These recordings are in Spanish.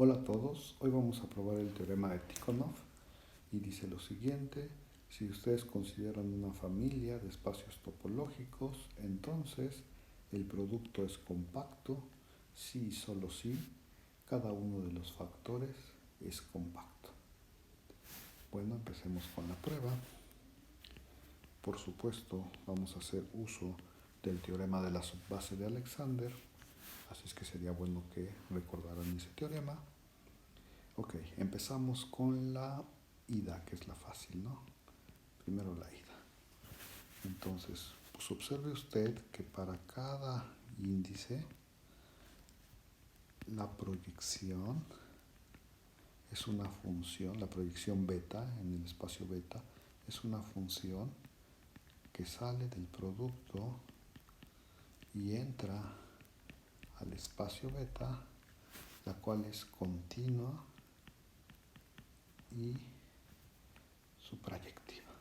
Hola a todos, hoy vamos a probar el teorema de Tikhonov y dice lo siguiente: si ustedes consideran una familia de espacios topológicos, entonces el producto es compacto si y solo si cada uno de los factores es compacto. Bueno, empecemos con la prueba. Por supuesto, vamos a hacer uso del teorema de la subbase de Alexander, así es que sería bueno que recordaran ese teorema. Ok, empezamos con la ida, que es la fácil, ¿no? Primero la ida. Entonces, pues observe usted que para cada índice, la proyección es una función, la proyección beta en el espacio beta es una función que sale del producto y entra al espacio beta, la cual es continua y suprayectiva.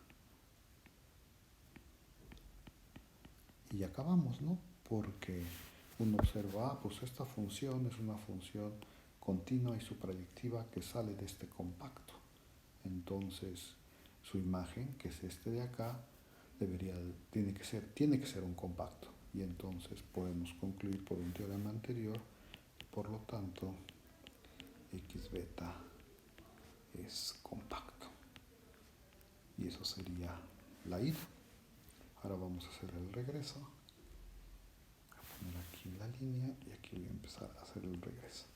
Y acabamos, ¿no? Porque uno observa, pues esta función es una función continua y suprayectiva que sale de este compacto. Entonces, su imagen, que es este de acá, tiene que ser un compacto. Y entonces podemos concluir por un teorema anterior, por lo tanto, X beta es compacto. Y eso sería la ida. Ahora vamos a hacer el regreso. Voy a poner aquí la línea y aquí voy a empezar a hacer el regreso.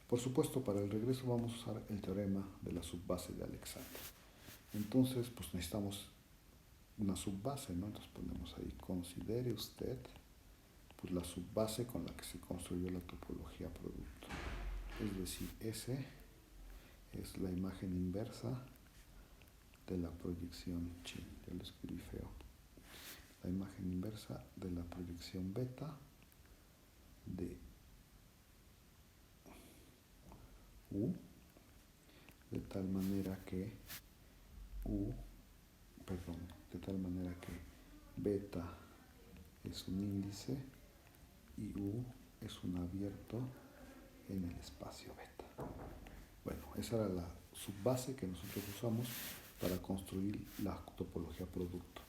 Por supuesto, para el regreso vamos a usar el teorema de la subbase de Alexander. Entonces, pues necesitamos una subbase, ¿no? Entonces ponemos ahí: considere usted pues la subbase con la que se construyó la topología producto. Es decir, S es la imagen inversa de la proyección chin. Ya lo escribí feo. La imagen inversa de la proyección beta de U, de tal manera que beta es un índice y U es un abierto en el espacio beta. Bueno, esa era la subbase que nosotros usamos para construir la topología producto.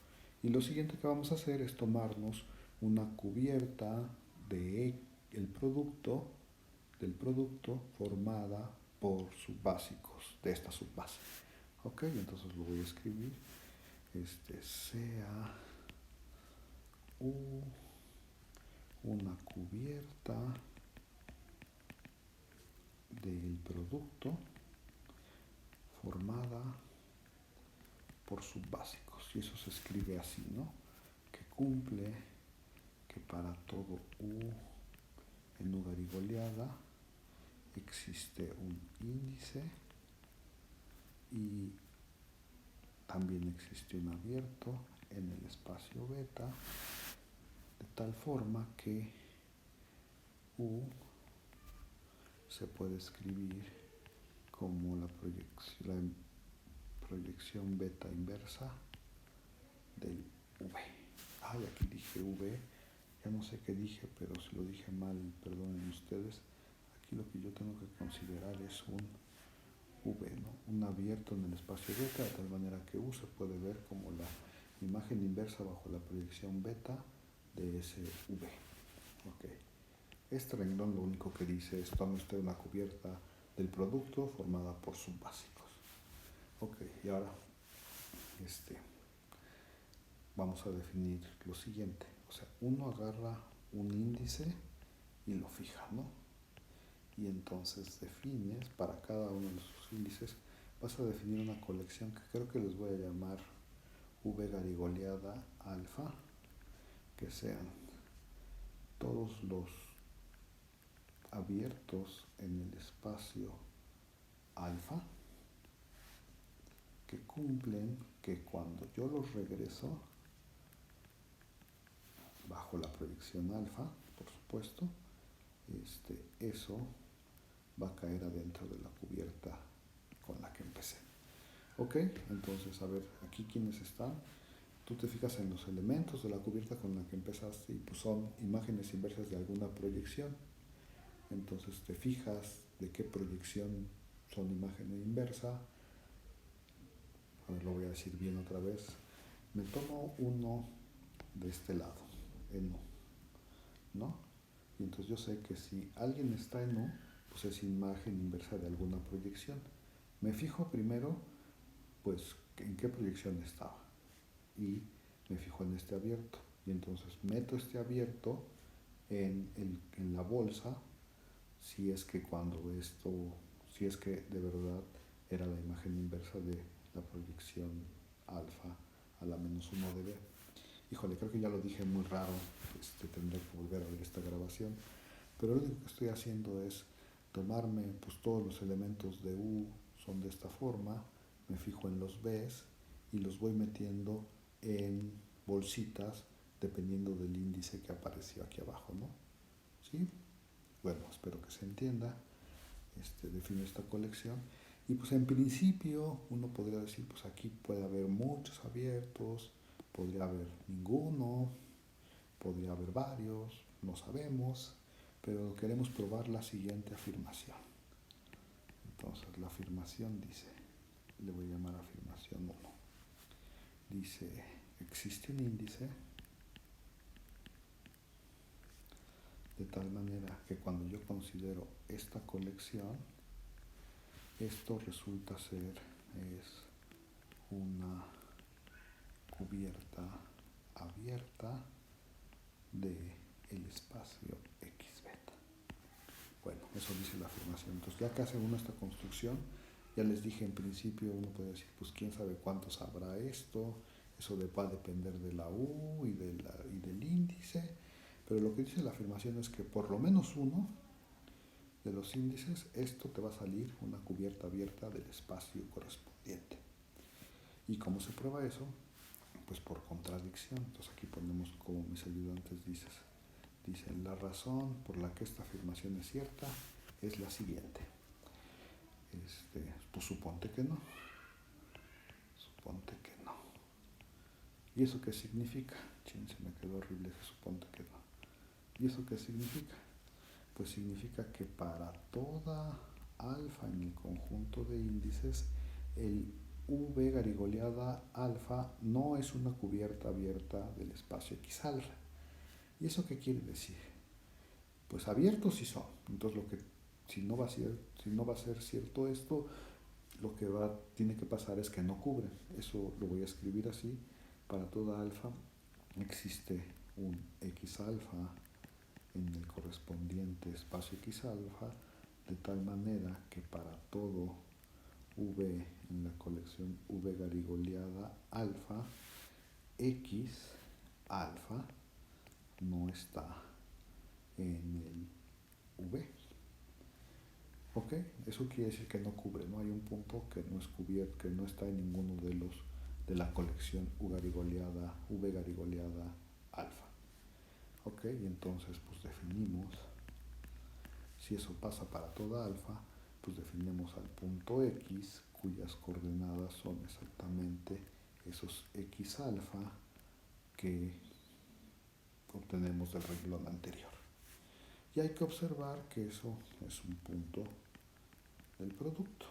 Y lo siguiente que vamos a hacer es tomarnos una cubierta del producto formada por subbásicos de esta subbase. Ok, entonces lo voy a escribir. Sea U una cubierta del producto formada por subbásicos. Y eso se escribe así, ¿no? Que cumple que para todo U en U garigoleada existe un índice y también existe un abierto en el espacio beta, de tal forma que U se puede escribir como la proyección beta inversa del V. Ay, aquí dije V, ya no sé qué dije, pero si lo dije mal, perdonen ustedes. Aquí lo que yo tengo que considerar es un V, ¿no? Un abierto en el espacio beta, de tal manera que U se puede ver como la imagen inversa bajo la proyección beta de ese V. Okay. Este renglón lo único que dice es: tome usted una cubierta del producto formada por subbásicos. Ok, y ahora vamos a definir lo siguiente. O sea, uno agarra un índice y lo fija, ¿no? Y entonces defines para cada uno de sus índices, vas a definir una colección que creo que les voy a llamar V garigoleada alfa, que sean todos los abiertos en el espacio alfa que cumplen que cuando yo los regreso bajo la proyección alfa, por supuesto, eso va a caer adentro de la cubierta con la que empecé. Ok, entonces a ver, aquí quiénes están. Tú te fijas en los elementos de la cubierta con la que empezaste y pues son imágenes inversas de alguna proyección. Entonces te fijas de qué proyección son imagen inversa. A ver, lo voy a decir bien otra vez. Me tomo uno de este lado, en U, ¿no? Y entonces yo sé que si alguien está en U, pues es imagen inversa de alguna proyección. Me fijo primero, pues, en qué proyección estaba. Y me fijo en este abierto. Y entonces meto este abierto en la bolsa, si es que si es que de verdad era la imagen inversa de la proyección alfa a la menos 1 de B. Híjole, creo que ya lo dije muy raro, tendré que volver a ver esta grabación, pero lo único que estoy haciendo es tomarme, pues todos los elementos de U son de esta forma, me fijo en los B's y los voy metiendo en bolsitas dependiendo del índice que apareció aquí abajo, ¿no? ¿Sí? Bueno, espero que se entienda. Defino esta colección y pues en principio uno podría decir, pues aquí puede haber muchos abiertos, podría haber ninguno, podría haber varios, no sabemos, pero queremos probar la siguiente afirmación. Entonces la afirmación dice, le voy a llamar afirmación 1, dice, existe un índice de tal manera que cuando yo considero esta colección, esto resulta ser es una cubierta abierta del espacio X beta. Bueno, eso dice la afirmación. Entonces, ya que hace uno esta construcción, ya les dije en principio, uno puede decir, pues quién sabe cuánto sabrá esto, eso va a depender de la U y del índice, pero lo que dice la afirmación es que por lo menos uno de los índices, esto te va a salir una cubierta abierta del espacio correspondiente. ¿Y cómo se prueba eso? Pues por contradicción. Entonces aquí ponemos como mis ayudantes dicen, la razón por la que esta afirmación es cierta es la siguiente. Pues suponte que no. Suponte que no. ¿Y eso qué significa? Chin, se me quedó horrible ese suponte que no. ¿Y eso qué significa? Pues significa que para toda alfa en el conjunto de índices, el V garigoleada alfa no es una cubierta abierta del espacio X alfa. ¿Y eso qué quiere decir? Pues abiertos sí son. Entonces si no va a ser cierto esto, lo que tiene que pasar es que no cubren. Eso lo voy a escribir así. Para toda alfa existe un X alfa en el correspondiente espacio X alfa, de tal manera que para todo V en la colección V garigoleada alfa, X alfa no está en el V. ¿Ok? Eso quiere decir que no cubre, no hay un punto que no es cubierto, que no está en ninguno de los de la colección V garigoleada alfa. ¿Ok? Y entonces pues definimos, si eso pasa para toda alfa, pues definimos al punto X, cuyas coordenadas son exactamente esos X alfa que obtenemos del renglón anterior. Y hay que observar que eso es un punto del producto.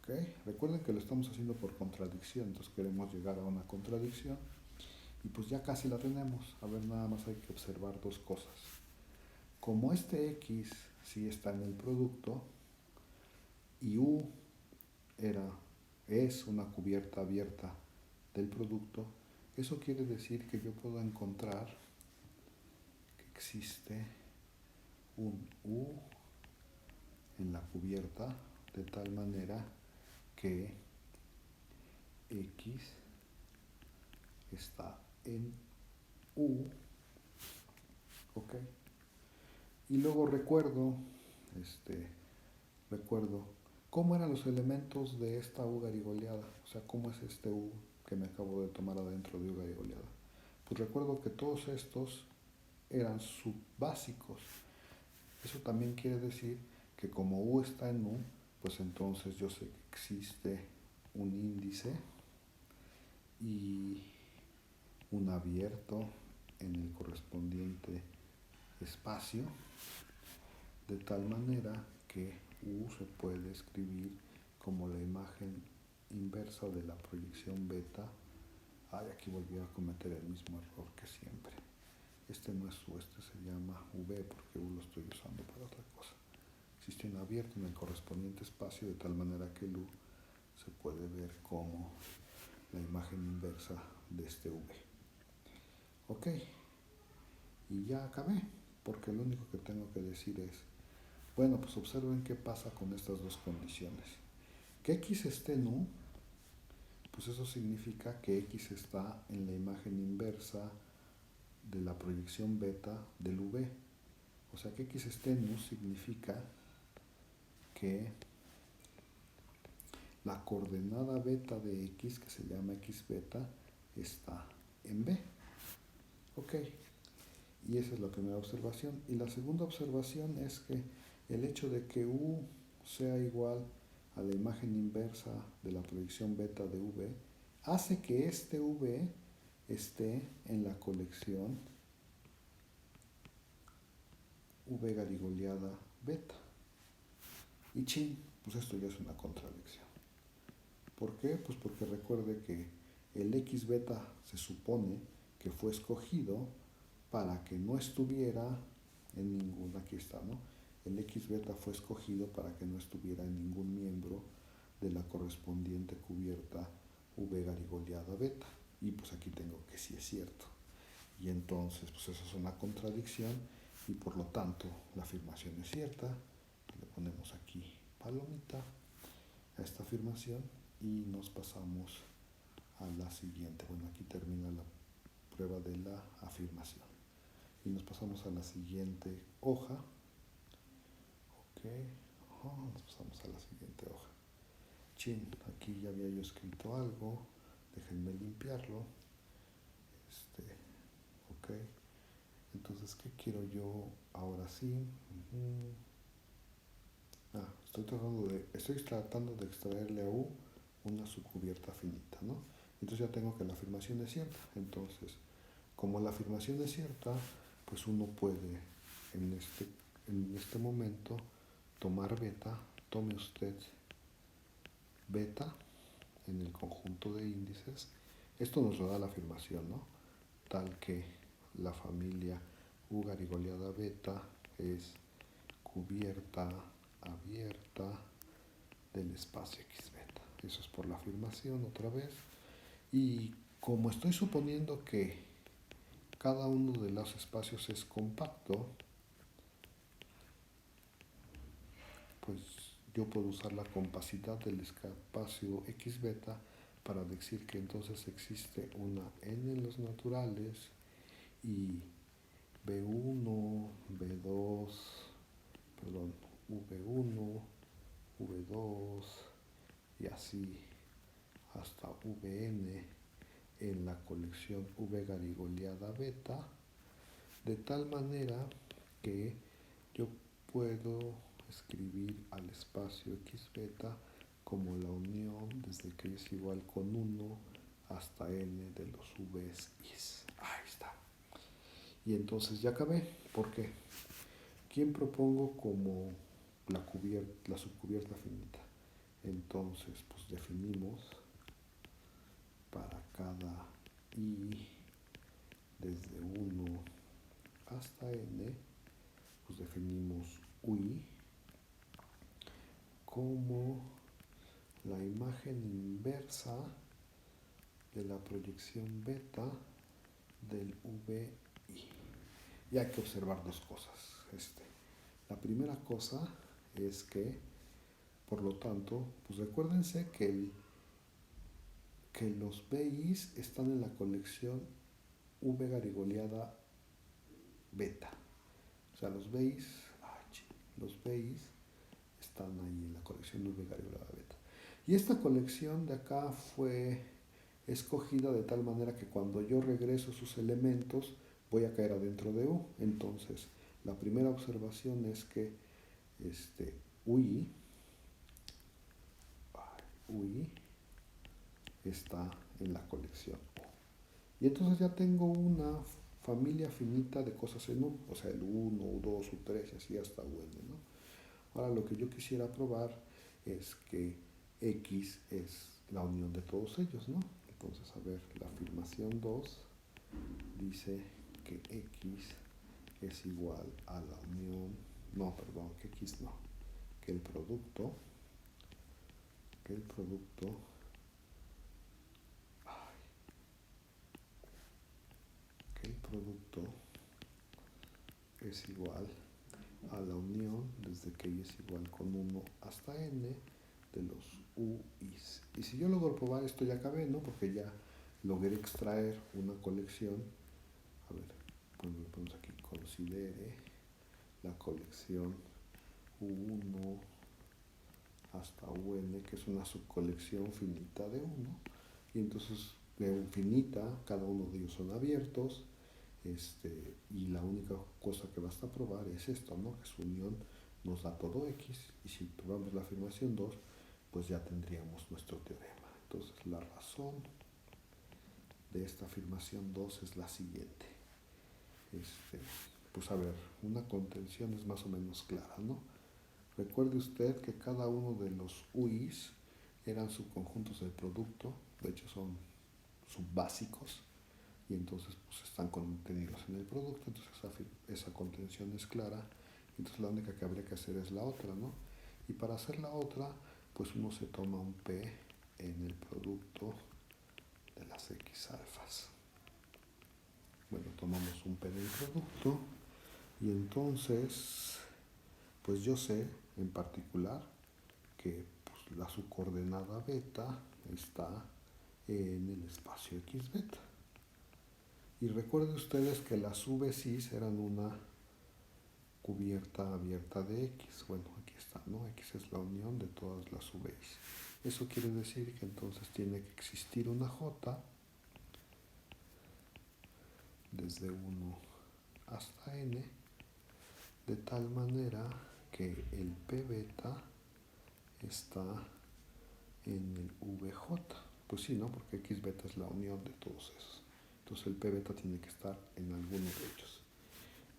¿Okay? Recuerden que lo estamos haciendo por contradicción, entonces queremos llegar a una contradicción y pues ya casi la tenemos. A ver, nada más hay que observar dos cosas. Como este X sí está en el producto y U es una cubierta abierta del producto, eso quiere decir que yo puedo encontrar que existe un U en la cubierta de tal manera que X está en U, ¿ok? Y luego recuerdo cómo eran los elementos de esta U garigoleada, o sea, cómo es este U que me acabo de tomar adentro de U garigoleada. Pues recuerdo que todos estos eran subbásicos. Eso también quiere decir que como U está en U, pues entonces yo sé que existe un índice y un abierto en el correspondiente espacio de tal manera que U se puede escribir como la imagen inversa de la proyección beta. Aquí volví a cometer el mismo error que siempre. Este no es U, este se llama V porque U lo estoy usando para otra cosa. Existe un abierto en el correspondiente espacio de tal manera que el U se puede ver como la imagen inversa de este V. Ok, y ya acabé, porque lo único que tengo que decir es, bueno, pues observen qué pasa con estas dos condiciones. Que X esté en U, pues eso significa que X está en la imagen inversa de la proyección beta del V. O sea que X esté en U significa que la coordenada beta de X, que se llama X beta, está en B. Ok, y esa es la primera observación. Y la segunda observación es que el hecho de que U sea igual a la imagen inversa de la proyección beta de V hace que este V esté en la colección V garigoleada beta. Y chin, pues esto ya es una contradicción. ¿Por qué? Pues porque recuerde que el X beta se supone que fue escogido para que no estuviera en ningún, aquí está, ¿no? El X beta fue escogido para que no estuviera en ningún miembro de la correspondiente cubierta V garigoleada beta. Y pues aquí tengo que sí es cierto. Y entonces, pues eso es una contradicción y por lo tanto la afirmación es cierta. Le ponemos aquí palomita a esta afirmación y nos pasamos a la siguiente. Bueno, aquí termina la prueba de la afirmación. Y nos pasamos a la siguiente hoja. Ok, nos pasamos a la siguiente hoja. Chin, aquí ya había yo escrito algo. Déjenme limpiarlo. Ok. Entonces, ¿qué quiero yo ahora sí? Estoy tratando de extraerle a U una subcubierta finita, ¿no? Entonces ya tengo que la afirmación es cierta. Entonces, como la afirmación es cierta, pues uno puede en este momento tomar beta. Tome usted beta en el conjunto de índices. Esto nos lo da la afirmación, ¿no? Tal que la familia U garigoleada beta es cubierta abierta del espacio X beta. Eso es por la afirmación otra vez. Y como estoy suponiendo que cada uno de los espacios es compacto, pues yo puedo usar la compacidad del espacio X beta para decir que entonces existe una n en los naturales y V1, V2, perdón, V1, V2 y así hasta Vn en la colección V garigoleada beta, de tal manera que yo puedo escribir al espacio X beta como la unión desde que es igual con 1 hasta n de los V's is. Ahí está. Y entonces ya acabé. ¿Por qué? ¿Quién propongo como la subcubierta finita? Entonces, pues definimos para cada i desde 1 hasta n, pues definimos ui como la imagen inversa de la proyección beta del VI. Y hay que observar dos cosas. La primera cosa es que, por lo tanto, pues recuérdense que los VIs están en la colección V garigoleada beta. O sea, los VIs están ahí en la colección V garigoleada beta. Y esta colección de acá fue escogida de tal manera que cuando yo regreso sus elementos voy a caer adentro de U. Entonces, la primera observación es que UI está en la colección U. Y entonces ya tengo una familia finita de cosas en U, o sea, el U1, U2, U3 y así hasta UN, ¿no? Ahora lo que yo quisiera probar es que X es la unión de todos ellos, ¿no? Entonces, a ver, la afirmación 2 dice que X es igual a la unión, no, perdón, que X no, que el producto, que el producto, que el producto es igual a la unión desde que y es igual con 1 hasta n de los UIs. Y si yo logro probar esto ya acabé, ¿no? Porque ya logré extraer una colección. A ver, bueno, lo ponemos aquí, considere la colección U1 hasta UN, que es una subcolección finita de 1. Y entonces de finita, cada uno de ellos son abiertos. Y la única cosa que basta probar es esto, ¿no? Que su unión nos da todo X, y si probamos la afirmación 2, pues ya tendríamos nuestro teorema. Entonces la razón de esta afirmación 2 es la siguiente. Pues a ver, una contención es más o menos clara, ¿no? Recuerde usted que cada uno de los UIs eran subconjuntos del producto, de hecho son subbásicos, y entonces pues están contenidos en el producto, entonces esa contención es clara, entonces la única que habría que hacer es la otra, ¿no? Y para hacer la otra, pues uno se toma un P en el producto de las X alfas. Bueno, tomamos un P del producto y entonces, pues yo sé en particular que pues, la subcoordenada beta está en el espacio X beta. Y recuerden ustedes que las VCs eran una cubierta abierta de X. Bueno, aquí está, ¿no? X es la unión de todas las VIs. Eso quiere decir que entonces tiene que existir una J desde 1 hasta n, de tal manera que el P beta está en el VJ. Pues sí, ¿no? Porque X beta es la unión de todos esos. Entonces el P beta tiene que estar en alguno de ellos.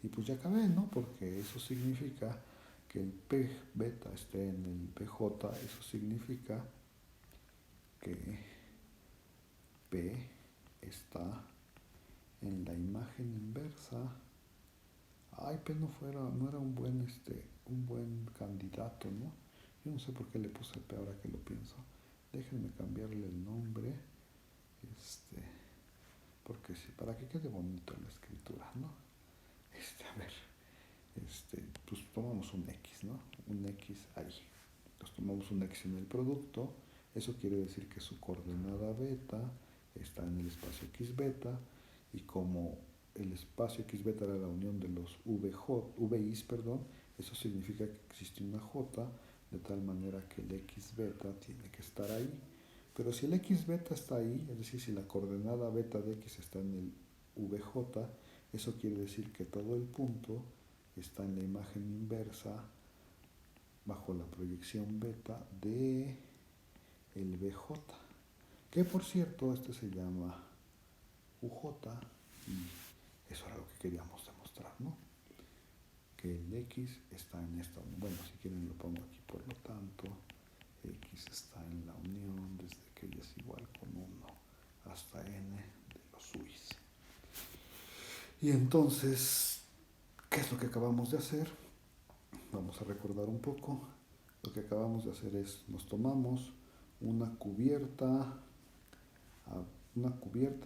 Y pues ya acabé, ¿no? Porque eso significa que el P beta esté en el PJ, eso significa que P está en la imagen inversa. Ay, P no era un buen candidato, ¿no? Yo no sé por qué le puse P ahora que lo pienso. Déjenme cambiarle el nombre, porque sí, para que quede bonito la escritura, ¿no? A ver, pues tomamos un X, ¿no? Un X ahí. Entonces tomamos un X en el producto, eso quiere decir que su coordenada beta está en el espacio X beta, y como el espacio X beta era la unión de los VIs, eso significa que existe una J, de tal manera que el X beta tiene que estar ahí. Pero si el X beta está ahí, es decir, si la coordenada beta de X está en el VJ, eso quiere decir que todo el punto está en la imagen inversa bajo la proyección beta de el BJ, que por cierto este se llama UJ, y eso era lo que queríamos demostrar, ¿no? Que el X está en esta unión. Bueno, si quieren lo pongo aquí, por lo tanto X está en la unión desde que y es igual con 1 hasta n de los UIs. Y entonces, ¿qué es lo que acabamos de hacer? Vamos a recordar un poco. Lo que acabamos de hacer es, nos tomamos una cubierta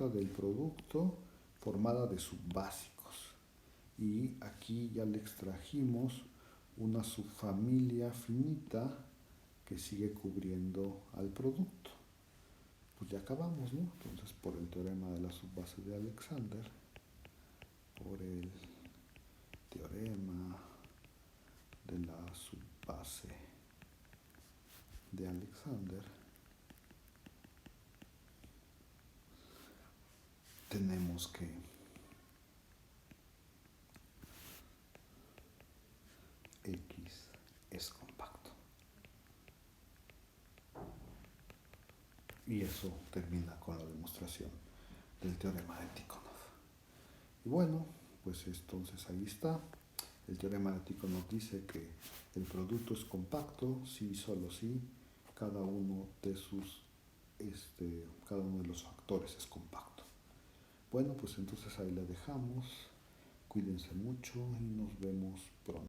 del producto formada de subbásicos. Y aquí ya le extrajimos una subfamilia finita que sigue cubriendo al producto. Pues ya acabamos, ¿no? Entonces, por el teorema de la subbase de Alexander, por el teorema de la subbase de Alexander, tenemos que X es compacto. Y eso termina con la demostración del teorema de Tikhonov. Y bueno, pues entonces ahí está. El teorema de Tycho nos dice que el producto es compacto si y solo si cada uno de sus cada uno de los factores es compacto. Bueno, pues entonces ahí la dejamos. Cuídense mucho y nos vemos pronto.